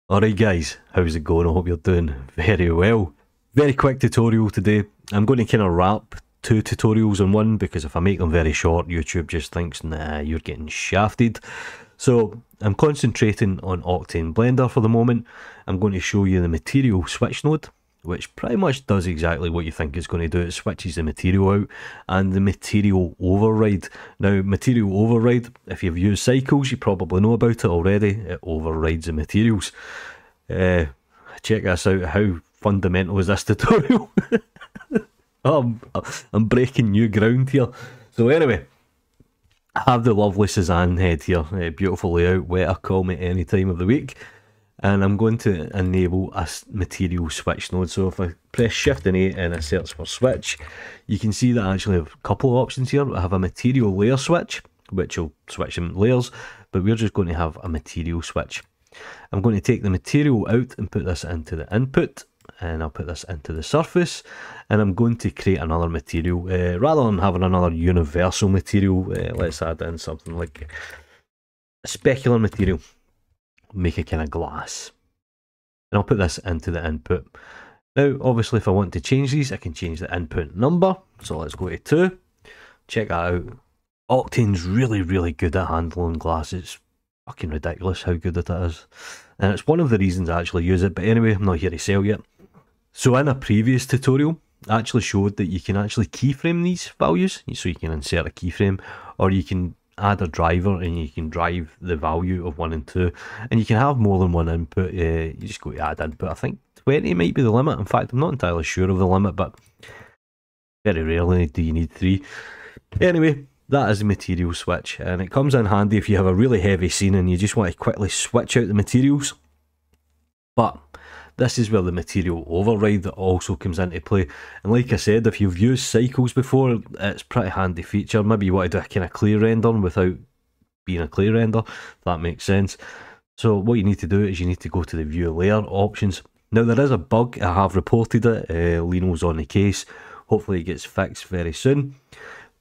Alright guys, how's it going? I hope you're doing very well. Very quick tutorial today. I'm going to kind of wrap two tutorials in one because if I make them very short, YouTube just thinks, nah, you're getting shafted. So I'm concentrating on Octane Blender for the moment. I'm going to show you the material switch node, which pretty much does exactly what you think it's going to do. It switches the material out, and the material override. Now, material override, if you've used cycles, you probably know about it already. It overrides the materials. Check this out. How fundamental is this tutorial? I'm breaking new ground here. So anyway, I have the lovely Cezanne head here. Beautiful layout, wetter, call me any time of the week. And I'm going to enable a material switch node. So if I press Shift and A and I search for switch, you can see that I actually have a couple of options here. I have a material layer switch, which will switch in layers, but we're just going to have a material switch. I'm going to take the material out and put this into the input, and I'll put this into the surface, and I'm going to create another material. Rather than having another universal material, let's add in something like a specular material. Make a kind of glass, and I'll put this into the input. Now obviously if I want to change these, I can change the input number, so let's go to 2. Check that out. Octane's really good at handling glass. It's fucking ridiculous how good it is, and it's one of the reasons I actually use it. But anyway, I'm not here to sell yet. So in a previous tutorial I actually showed that you can actually keyframe these values, so you can insert a keyframe, or you can add a driver and you can drive the value of 1 and 2, and you can have more than one input. You just go to add input. I think 20 might be the limit. In fact, I'm not entirely sure of the limit, but very rarely do you need 3. Anyway, that is the material switch, and it comes in handy if you have a really heavy scene and you just want to quickly switch out the materials. But this is where the material override also comes into play. And like I said, if you've used cycles before, it's a pretty handy feature. Maybe you want to do a kind of clay render without being a clay render, if that makes sense. So what you need to do is you need to go to the view layer options. Now there is a bug, I have reported it, Lino's on the case. Hopefully it gets fixed very soon,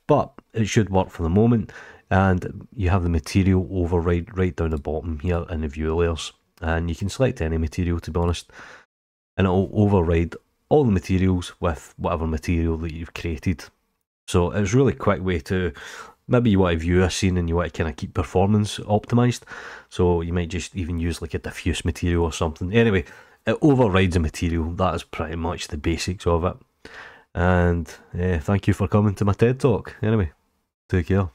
but it should work for the moment. And you have the material override right down the bottom here in the view layers. And you can select any material, to be honest, and it will override all the materials with whatever material that you've created. So it's a really quick way to, maybe you want to view a scene and you want to kind of keep performance optimized, so you might just even use like a diffuse material or something. Anyway, it overrides a material. That is pretty much the basics of it. And thank you for coming to my TED Talk. Anyway, take care.